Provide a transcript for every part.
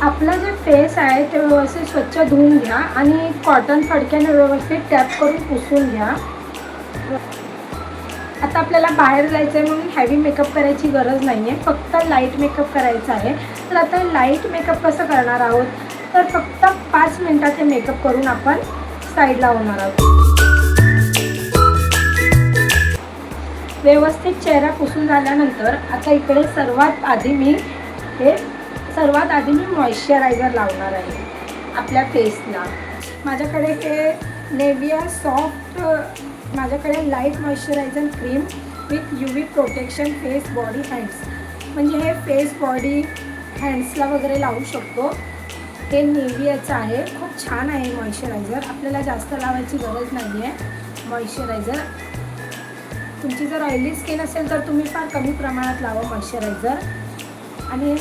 आपला जे फेस आहे ते व्यवस्थित स्वच्छ धुवून घ्या आणि कॉटन फडक्याने व्यवस्थित टॅप करून पुसून घ्या. आता आपल्याला बाहेर जायचं आहे म्हणून हेवी मेकअप करायची गरज नाही आहे, फक्त लाईट मेकअप करायचा आहे. तर आता लाईट मेकअप कसं करणार आहोत, तर फक्त 5 मिनिटात हे मेकअप करून आपण साईडला होणार आहोत. व्यवस्थित चेहरा पुसून झाल्यानंतर आता इकडे सर्वात आधी मी मॉइश्चरायझर लावणार आहे आपल्या फेसला. माझ्याकडे हे नेव्हिया सॉफ्ट माझ्याकडे light moisturiser cream with UV protection face body hands, म्हणजे हे फेस बॉडी हँड्सला वगैरे लावू शकतो. हे नेव्हियाचं आहे, खूप छान आहे मॉइश्चरायझर. आपल्याला जास्त लावायची गरज नाही आहे मॉइश्चरायझर. तुमची जर ऑइली स्किन असेल तर तुम्ही फार कमी प्रमाणात लावा मॉइश्चरायझर. आणि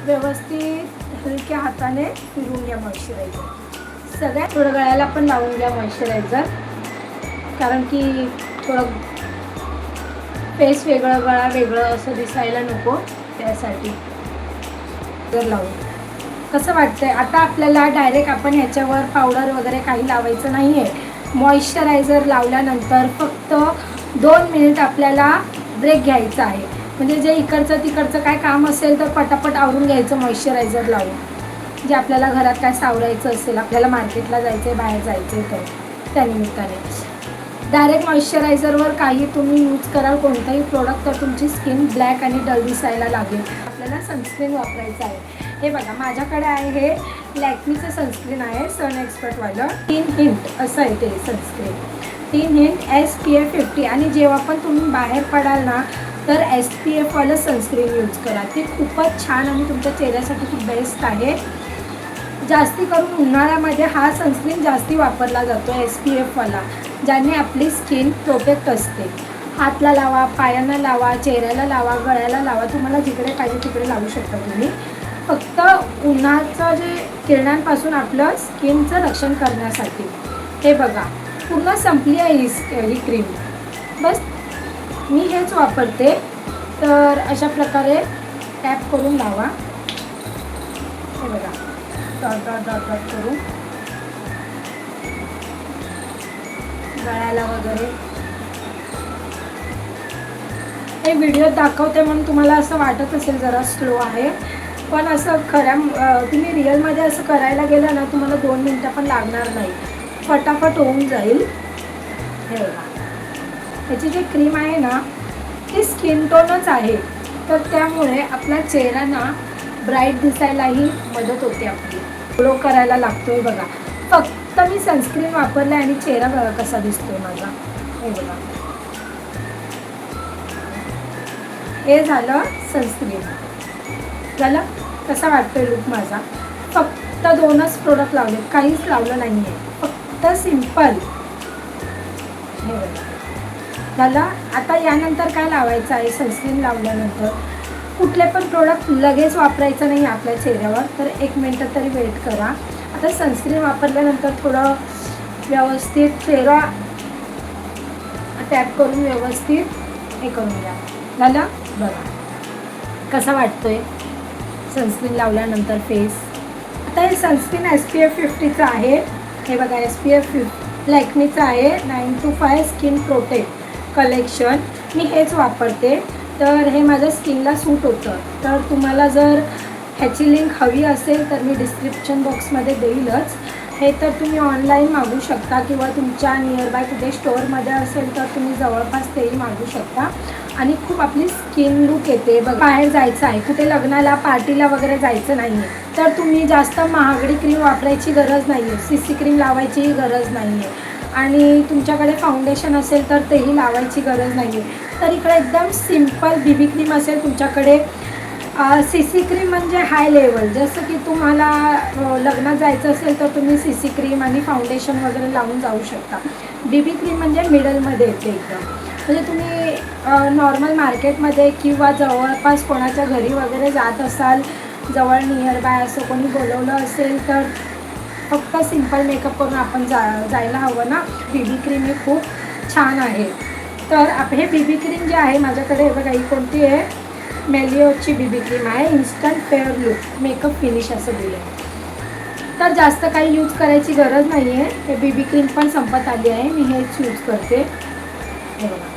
व्यवस्थित हलक्या हाताने फिरवून घ्या मॉइश्चरायझर. सगळ्यात थोडं गळ्याला पण लावून घ्या मॉइश्चरायझर, कारण की थोडं फेस वेगळं गळा वेगळं असं दिसायला नको, त्यासाठी जर लावून. कसं वाटतंय आता आपल्याला डायरेक्ट आपण ह्याच्यावर पावडर वगैरे काही लावायचं नाही आहे. मॉइश्चरायझर लावल्यानंतर फक्त 2 मिनिट आपल्याला ब्रेक घ्यायचा आहे. म्हणजे जे इकडचं तिकडचं काय काम असेल तर पटापट आवरून घ्यायचं मॉइश्चरायझर लावून. जे आपल्याला घरात काय सावरायचं असेल, आपल्याला मार्केटला जायचं आहे, बाहेर जायचं आहे, तर त्यानिमित्ताने डायरेक्ट मॉइश्चरायझरवर काही तुम्ही यूज कराल कोणताही प्रोडक्ट तर तुमची स्किन ब्लॅक आणि डल दिसायला लागेल. आपल्याला सनस्क्रीन वापरायचं आहे. हे बघा माझ्याकडे आहे, हे लॅक्मीचं सनस्क्रीन आहे, सन एक्सपर्टवालं. 3 हिंट असं आहे ते सनस्क्रीन. 3 hint SPF 50. आणि जेव्हा पण तुम्ही बाहेर पडाल ना तर SPF वालं सनस्क्रीन यूज करा. ते खूपच छान आणि तुमच्या चेहऱ्यासाठी खूप बेस्ट आहे. जास्ती करून उन्हाळ्यामध्ये हा सनस्क्रीन जास्ती वापरला जातो SPF वाला, ज्याने आपली स्किन प्रोटेक्ट असते. हातला लावा, पायांना लावा, चेहऱ्याला लावा, गळ्याला लावा, तुम्हाला जिकडे पाहिजे तिकडे लावू शकता तुम्ही. फक्त उन्हाचं जे किरणांपासून आपलं स्किनचं रक्षण करण्यासाठी. हे बघा पूर्ण संपली आहे ही क्रीम. बस मी हेच वापरते. तर अशा प्रकारे टॅप करून लावा. हे बघा डॉट डॉट डॉट डॉट करून गळ्याला वगैरे. हे व्हिडिओ दाखवते म्हणून तुम्हाला असं वाटत असेल जरा स्लो आहे, पण असं तुम्ही रिअलमध्ये असं करायला गेलं ना तुम्हाला 2 मिनटं पण लागणार नाही, फटाफट होऊन जाईल. हे बघा ह्याची जी क्रीम आहे ना ती स्किन टोनच आहे, तर त्यामुळे आपला चेहरा ना ब्राईट दिसायलाही मदत होते, आपली ग्लो करायला लागतोय. बघा फक्त मी सनस्क्रीन वापरलं आणि चेहरा बघा कसा दिसतोय माझा. हे बघा हे झालं सनस्क्रीन. झालं कसा वाटतोय लुक माझा. फक्त 2च प्रोडक्ट लावले, काहीच लावलं नाही आहे, फक्त सिंपल. हे बघा झालं. आता यानंतर काय लावायचं आहे, सनस्क्रीन लावल्यानंतर कुठले पण प्रोडक्ट लगेच वापरायचं नाही आपल्या चेहऱ्यावर, तर 1 मिनटं तरी वेट करा. आता सनस्क्रीन वापरल्यानंतर थोडं व्यवस्थित चेहरा टॅप करून व्यवस्थित हे करून घ्या. झालं बघा कसा वाटतोय सनस्क्रीन लावल्यानंतर फेस. आता हे सनस्क्रीन SPF 50चं आहे. हे बघा SPF 50 लॅक्मीचं आहे, 9 to 5 स्किन प्रोटेक्ट कलेक्शन. मी हेच वापरते, तर हे माझ्या स्किनला सूट होतं. तर तुम्हाला जर ह्याची लिंक हवी असेल तर मी डिस्क्रिप्शन बॉक्समध्ये देईलच. हे तर तुम्ही ऑनलाईन मागू शकता किंवा तुमच्या नियरबाय कुठे स्टोअरमध्ये असेल तर तुम्ही जवळपास तेही मागू शकता. आणि खूप आपली स्किन लुक येते. बघा बाहेर जायचं आहे, कुठे लग्नाला पार्टीला वगैरे जायचं नाही आहे, तर तुम्ही जास्त महागडी क्रीम वापरायची गरज नाही आहे, CC क्रीम लावायचीही गरज नाही आहे. आणि तुमच्याकडे फाउंडेशन असेल तर तेही लावायची गरज नाही आहे. तर इकडे एकदम सिंपल BB क्रीम असेल तुमच्याकडे. CC क्रीम म्हणजे हाय लेवल, जसं की तुम्हाला लग्नात जायचं असेल तर तुम्ही CC क्रीम आणि फाउंडेशन वगैरे लावून जाऊ शकता. BB क्रीम म्हणजे मिडलमध्ये येते एकदम. म्हणजे तुम्ही नॉर्मल मार्केटमध्ये किंवा जवळपास कोणाच्या घरी वगैरे जात असाल, जवळ नियरबाय असं कोणी बोलवलं असेल तर फक्त सिंपल मेकअप करून आपण जायला हवं ना. BB क्रीम ही खूप छान आहे. तर हे BB क्रीम जे आहे माझ्याकडे, बघा ही कोणती आहे, मेलिओची बीबी क्रीम आहे. Instant fair look makeup finish असं दिलं आहे. तर जास्त काही यूज करायची गरज नाही आहे. हे बीबी क्रीम पण संपत आली आहे. मी हेच यूज करते. हे बघा,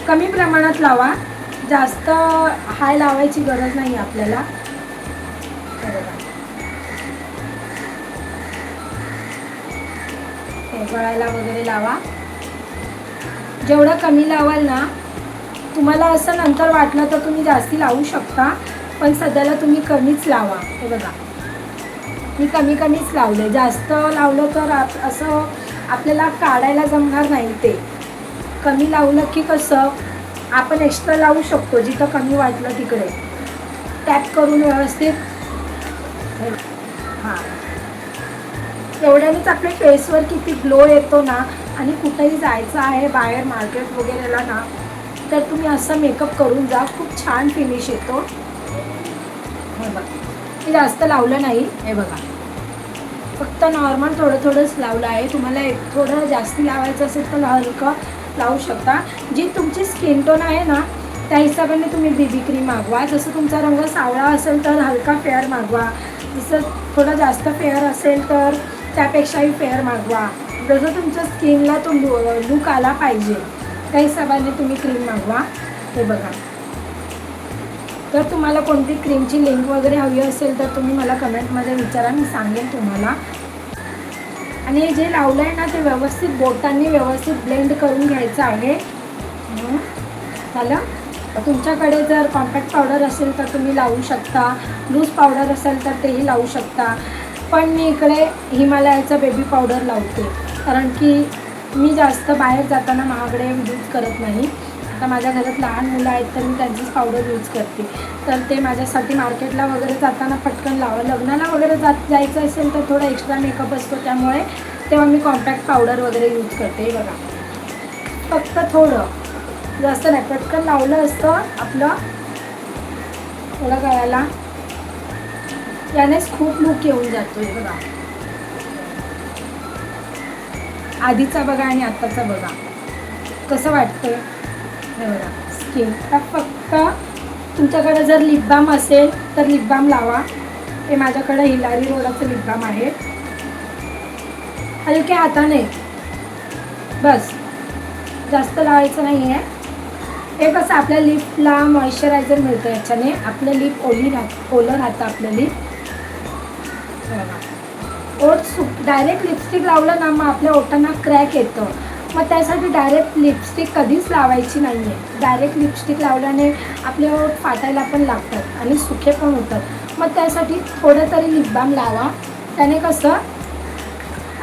कमी प्रमाणात लावा, जास्त हाय लावायची गरज नाही आपल्याला. हे बघा, हे गळ्याला वगैरे लावा. जेवढं कमी लावाल ना, तुम्हाला असं नंतर वाटलं तर तुम्ही जास्ती लावू शकता, पण सध्याला तुम्ही कमीच लावा. हे बघा, मी कमीच लावले. जास्त लावलं तर असं आपल्याला काढायला जमणार नाही. ते कमी लावलं की कसं आपण एक्स्ट्रा लावू शकतो, जिथं कमी वाटलं तिकडे टॅप करून व्यवस्थित. हां, एवढ्यानेच आपल्या फेसवर किती ग्लो येतो ना. आणि कुठेही जायचं आहे बाहेर मार्केट वगैरेला ना, तर तुम्ही असं मेकअप करून जा, खूप छान फिनिश येतो. हे बघा, मी जास्त लावलं नाही. हे बघा, फक्त नॉर्मल थोडंच लावलं आहे. तुम्हाला थोडं जास्ती लावायचं असेल तर हलकं लावू शकता. जी तुमची स्किन टोन आहे ना, त्या हिशोबाने तुम्ही बीबी क्रीम मागवा. जसं तुमचा रंग सावळा असेल तर हलका फेअर मागवा. जसं थोडं जास्त फेअर असेल तर त्यापेक्षाही फेअर मागवा. जसं तुमच्या स्किनला तो लुक आला पाहिजे त्या हिशोबाने तुम्ही क्रीम मागवा. हे बघा, जर तुम्हाला कोणती क्रीमची लिंक वगैरे हवी असेल तर तुम्ही मला कमेंटमध्ये विचारा, मी सांगेन तुम्हाला. आणि जे लावलं आहे ना, ते व्यवस्थित बोटांनी व्यवस्थित ब्लेंड करून घ्यायचं आहे. झालं. तुमच्याकडे जर कॉम्पॅक्ट पावडर असेल तर तुम्ही लावू शकता, लूज पावडर असेल तर तेही लावू शकता. पण मी इकडे हिमालयाचं बेबी पावडर लावते, कारण की मी जास्त बाहेर जाताना महागडे यूज करत नाही. आता माझ्या घरात लहान मुलं आहेत तर मी त्यांचीच पावडर यूज करते. तर ते माझ्यासाठी मार्केटला वगैरे जाताना पटकन लावा. लग्नाला वगैरे जायचं असेल तर थोडा एक्स्ट्रा मेकअप असतो, त्यामुळे तेव्हा मी कॉम्पॅक्ट पावडर वगैरे यूज करते. बघा, फक्त थोडं, जास्त नाही. पटकन लावलं असतं आपलं थोडं गळ्याला, यानेच खूप लूक येऊन जातो. बघा, आधीचा बघा आणि आत्ताचा बघा कसं वाटतंय. हे बघा, स्किन फक्त तुमच्याकडे जर लिप बाम असेल तर लिप बाम लावा. हे माझ्याकडे हिलारी रोडाचं लिप बाम आहे. हलक्या हाताने बस, जास्त लावायचं नाही आहे. हे कसं आपल्या लिपला मॉइश्चरायझर मिळतं, याच्याने आपलं लिप ओलं राहतं आपलं लिप. ओठ डायरेक्ट लिपस्टिक लावलं ना, मग आपल्या ओठांना क्रॅक येतं. मग त्यासाठी डायरेक्ट लिपस्टिक कधीच लावायची नाही आहे. डायरेक्ट लिपस्टिक लावल्याने आपले ओठ फाटायला पण लागतात आणि सुखे पण होतात. मग त्यासाठी थोडं तरी लिप बाम लावा. त्याने कसं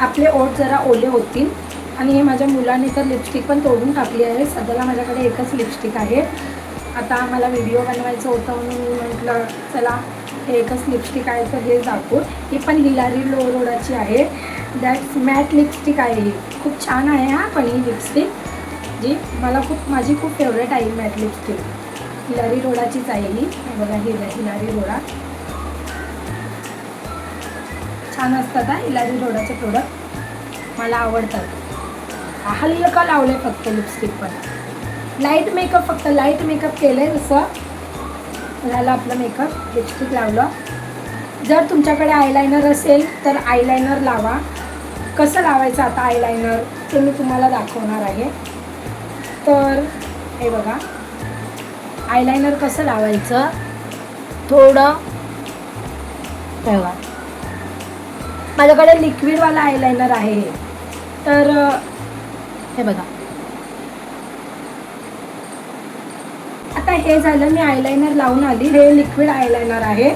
आपले ओठ जरा ओले होतील. आणि हे माझ्या मुलाने तर लिपस्टिक पण तोडून टाकली आहे. सध्याला माझ्याकडे एकच लिपस्टिक आहे. आता मला व्हिडिओ बनवायचं होतं म्हणून मी म्हटलं चला हे एकच लिपस्टिक आहे तर हे दाखवू. ही पण हिलारी रोडाची आहे. दॅट्स मॅट लिपस्टिक आहे. ही खूप छान आहे. पण ही लिपस्टिक जी माझी खूप फेवरेट आहे. मॅट लिपस्टिक हिलारी रोडाचीच आहे ही. बघा, हिलारी रोडा छान असतात. हिलारी रोडाचे प्रोडक्ट मला आवडतात. हलका लावले फक्त लिपस्टिक, पण लाईट मेकअप, फक्त लाईट मेकअप केलं आहे. जसं झालं आपलं मेकअप, लिपस्टिक लावलं. जर तुमच्याकडे आयलायनर असेल तर आयलायनर लावा. कसं लावायचं आता आयलायनर ते मी तुम्हाला दाखवणार आहे. तर हे बघा, आयलायनर कसं लावायचं. थोडं बघा, माझ्याकडे लिक्विडवाला आयलायनर आहे. तर हे बघा, आता हे झालं, मी आयलायनर लावून आली. हे लिक्विड आयलायनर आहे.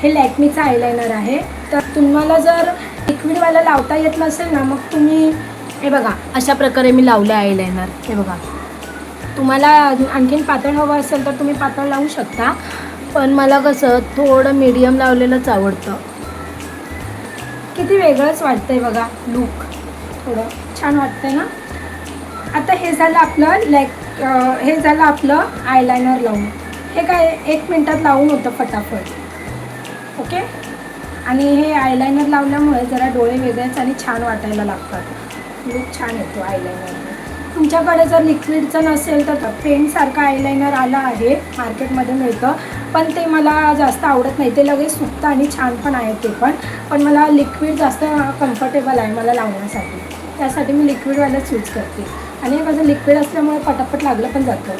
हे लॅक्मीचं आयलायनर आहे. तर तुम्हाला जर लिक्विडवाला लावता येत नसेल ना, मग तुम्ही हे बघा अशा प्रकारे मी लावले आयलायनर. हे बघा, तुम्हाला आणखीन पातळ हवं असेल तर तुम्ही पातळ लावू शकता, पण मला कसं थोडं मीडियम लावलेलंच आवडतं. किती वेगळंच वाटतंय बघा, लूक थोडं छान वाटतंय ना. आता हे झालं आपलं हे झालं आपलं आयलायनर लावून. हे काय 1 मिनटात लावून होतं फटाफट. ओके. आणि हे आयलायनर लावल्यामुळे जरा डोळे वेगळेच आणि छान वाटायला लागतात. लूक छान येतो आयलायनरने. तुमच्याकडे जर लिक्विडचं नसेल तर पेनसारखं आयलायनर आलं आहे, मार्केटमध्ये मिळतं, पण ते मला जास्त आवडत नाही. ते लगेच सुकतं आणि छान पण आहे ते पण मला लिक्विड जास्त कम्फर्टेबल आहे मला लावण्यासाठी. त्यासाठी मी लिक्विडवालंच यूज करते. आणि हे कसं लिक्विड असल्यामुळे पटापट लागलं पण जातं.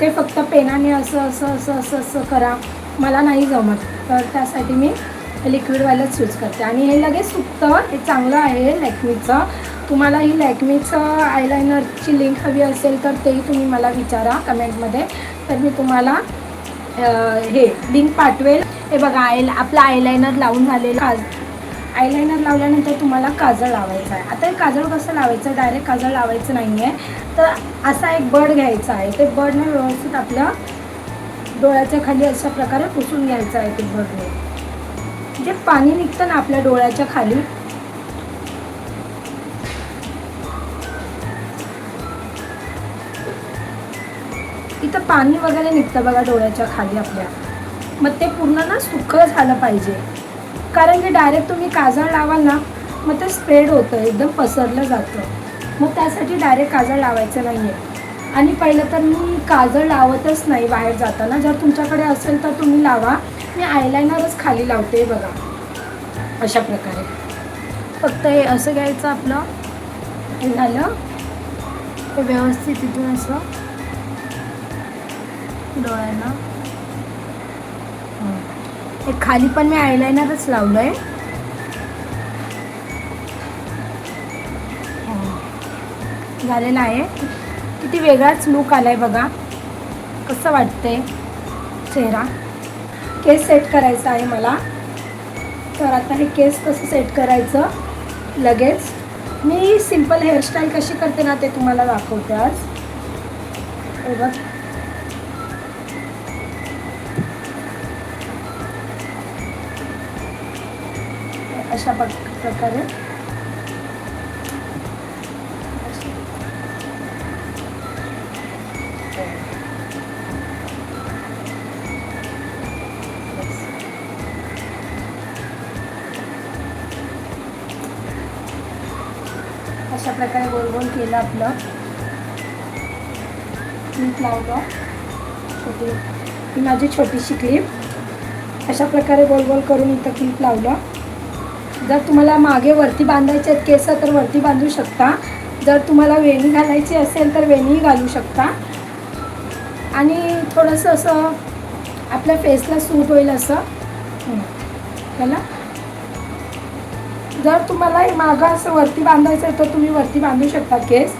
ते फक्त पेनाने असं असं असं असं असं करा, मला नाही जमत. तर त्यासाठी मी लिक्विडवालंच यूज करते. आणि हे लगेच सुकतं, हे चांगलं आहे लॅक्मीचं. तुम्हाला ही लॅक्मीचं आयलायनरची लिंक हवी असेल तर तेही तुम्ही मला विचारा कमेंटमध्ये, तर मी तुम्हाला हे लिंक पाठवेल. हे बघा आपलं आयलायनर लावून झालेलं. आयलायनर लावल्यानंतर तुम्हाला काजळ लावायचं आहे. आता हे काजळ कसं लावायचं, डायरेक्ट काजळ लावायचं नाही आहे, तर असा एक बड घ्यायचा आहे. ते बडने व्यवस्थित आपल्या डोळ्याच्या खाली अशा प्रकारे पुसून घ्यायचं आहे. ते बडने जे पाणी निघतं ना आपल्या डोळ्याच्या खाली, इथं पाणी वगैरे निघतं बघा डोळ्याच्या खाली आपल्या, मग ते पूर्ण ना सुकं झालं पाहिजे. कारण की डायरेक्ट तुम्ही काजळ लावाल ना मग ते स्प्रेड होतं, एकदम पसरलं जातं. मग त्यासाठी डायरेक्ट काजळ लावायचं नाही आहे. आणि पहिलं तर मी काजळ लावतच नाही बाहेर जाताना. जर तुमच्याकडे असेल तर तुम्ही लावा. मी आयलायनरच खाली लावते बघा अशा प्रकारे. फक्त हे असं घ्यायचं आपलं, हे झालं ते व्यवस्थित इथून असं डोळ्यांना. हे खाली पण मी आयलायनरच लावलं आहे. झालेलं आहे. किती वेगळाच लुक आला आहे बघा, कसं वाटतंय चेहरा. केस सेट करायचा आहे मला, तर आता हे केस कसं सेट करायचं लगेच. मी सिंपल हेअरस्टाईल कशी करते ना ते तुम्हाला दाखवते आज. हे बघ, अशा प्रकारे अशा प्रकारे गोल गोल केलं आपलं. क्लिप लावलं छोटी, ही माझी छोटीशी क्लिप. अशा प्रकारे गोल गोल करून इथं क्लिप लावलं. जर तुम्हाला मागे वरती बांधायचे आहेत केस तर वरती बांधू शकता. जर तुम्हाला वेणी घालायची असेल तर वेणीही घालू शकता. आणि थोडंसं असं आपल्या फेसला सूट होईल असं त्याला. जर तुम्हाला मागं असं वरती बांधायचं आहे तर तुम्ही वरती बांधू शकता केस.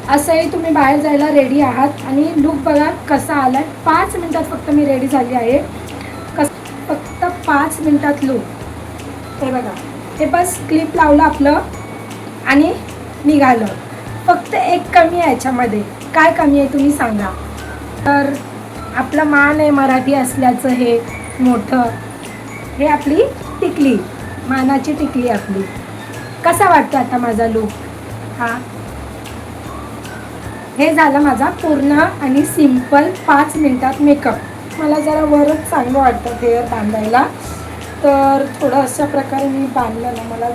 असंही तुम्ही बाहेर जायला रेडी आहात. आणि लुक बघा कसा आला आहे. 5 मिनटात फक्त मी रेडी झाली आहे. फक्त 5 मिनटात लुक. हे बघा, हे बस क्लिप लावलं आपलं आणि निघालं. फक्त एक कमी आहे याच्यामध्ये. काय कमी आहे तुम्ही सांगा. तर आपलं मान आहे मराठी असल्याचं हे मोठं, हे आपली टिकली, मानाची टिकली आपली. कसा वाटतो आता माझा लुक हा. हे झालं माझा पूर्ण आणि सिंपल 5 मिनटात मेकअप. मला जरा वरच चांगलं वाटतं हेअर बांधायला, तर थोडं अशा प्रकारे मी बांधलं ना मला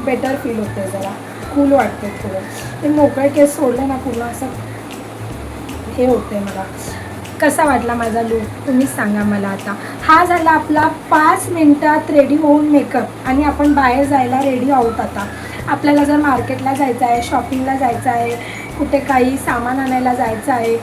बेटर फील होतं, जरा कूल वाटतं थोडं. ते मोकळे केस सोडले ना पूर्ण असं हे होते मला. कसा वाटला माझा लुक तुम्ही सांगा मला. आता हा झाला आपला 5 मिनटात रेडी होऊन मेकअप. आणि आपण बाहेर जायला रेडी आहोत. आता आपल्याला जर मार्केटला जायचं आहे, शॉपिंगला जायचं आहे, कुठे काही सामान आणायला जायचं आहे,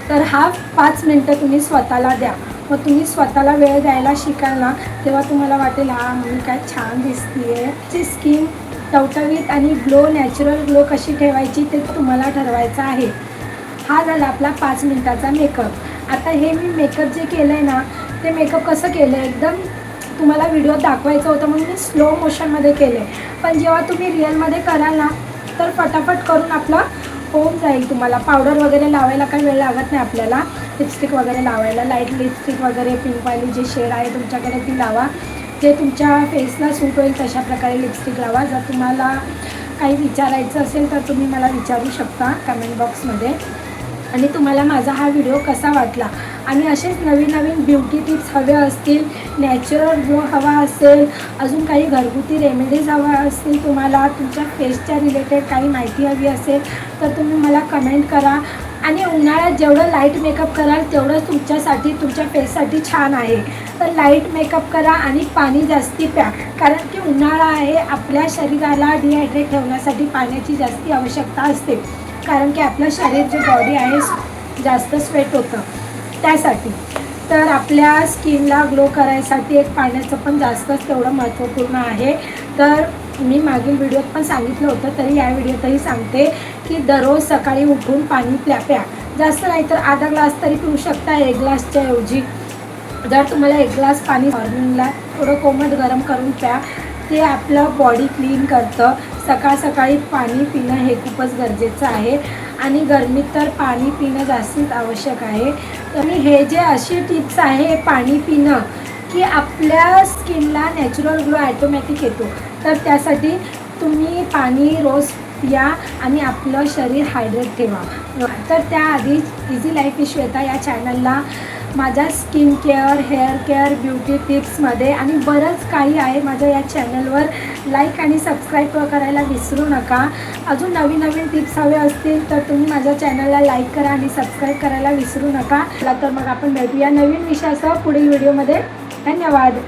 तर हा 5 मिनटं तुम्ही स्वतःला द्या. मग तुम्ही स्वतःला वेळ द्यायला शिकाल ना, तेव्हा तुम्हाला वाटेल हा मी काय छान दिसते. ची स्किन टवटवीत आणि ग्लो, नॅचरल ग्लो कशी ठेवायची ते तुम्हाला ठरवायचं आहे. हा झाला आपला 5 मिनटाचा मेकअप. आता हे मी मेकअप जे केलं आहे ना, ते मेकअप कसं केलं आहे एकदम तुम्हाला व्हिडिओत दाखवायचं होतं म्हणून मी स्लो मोशनमध्ये केलं आहे. पण जेव्हा तुम्ही रिअलमध्ये कराल ना तर फटाफट करून आपलं होऊन जाईल. तुम्हाला पावडर वगैरे लावायला काही वेळ लागत नाही आपल्याला. लिपस्टिक वगैरे लावायला, लाईट लिपस्टिक वगैरे पिंकवाली जे शेड आहे तुमच्याकडे ती लावा. जे तुमच्या फेसला सूट होईल तशा प्रकारे लिपस्टिक लावा. जर तुम्हाला काही विचारायचं असेल तर तुम्ही मला विचारू शकता कमेंट बॉक्समध्ये. आणि तुम्हाला माझा हा व्हिडिओ कसा वाटला आणि असेच नवीन नवीन ब्युटी टिप्स हवे असतील, नॅचरल ग्लो हवा असेल, अजून काही घरगुती रेमेडीज हवा असतील, तुम्हाला तुमच्या फेसच्या रिलेटेड काही माहिती हवी असेल तर तुम्ही मला कमेंट करा. आणि उन्हाळ्यात जेवढं लाईट मेकअप कराल तेवढं तुमच्यासाठी, तुमच्या फेससाठी छान आहे. तर लाईट मेकअप करा आणि पाणी जास्ती प्या, कारण की उन्हाळा आहे, आपल्या शरीराला डिहायड्रेट ठेवण्यासाठी पाण्याची जास्ती आवश्यकता असते, कारण की आपलं शरीर जे बॉडी आहे जास्त स्वेट होतं त्यासाठी. तर आपल्या स्किनला ग्लो करायसाठी एक पाण्याचं पण जास्तच तेवढं महत्त्वपूर्ण आहे. तर मी मागील व्हिडिओत पण सांगितलं होतं, तरी या व्हिडिओतही सांगते की दररोज सकाळी उठून पाणी प्या. जास्त नाही तर अर्धा ग्लास तरी पिऊ शकता 1 ग्लासच्या ऐवजी. जर तुम्हाला 1 ग्लास पाणी मॉर्निंगला थोडं कोमट गरम करून प्या, ते आपलं बॉडी क्लीन करतं. सकाळ सकाळी पाणी पिणं हे खूपच गरजेचं आहे आणि गरमीत तर पाणी पिणं जास्तीच आवश्यक आहे. तर हे जे अशी टिप्स आहे पाणी पिणं, की आपल्या स्किनला नॅचरल ग्लो ॲटोमॅटिक येतो. तर त्यासाठी तुम्ही पाणी रोज पिया आणि आपलं शरीर हायड्रेट ठेवा. तर त्याआधी इझी लाईफ विथ श्वेता या चॅनलला माझ्या skin care, hair care, beauty टिप्समध्ये आणि बरंच काही आहे माझ्या या चॅनलवर. लाईक आणि सबस्क्राईब करायला विसरू नका. अजून नवीन नवीन टिप्स हवे असतील तर तुम्ही माझ्या चॅनलला लाईक करा आणि सबस्क्राईब करायला विसरू नका. तर मग आपण भेटूया नवीन विषयासह पुढील व्हिडिओमध्ये. धन्यवाद.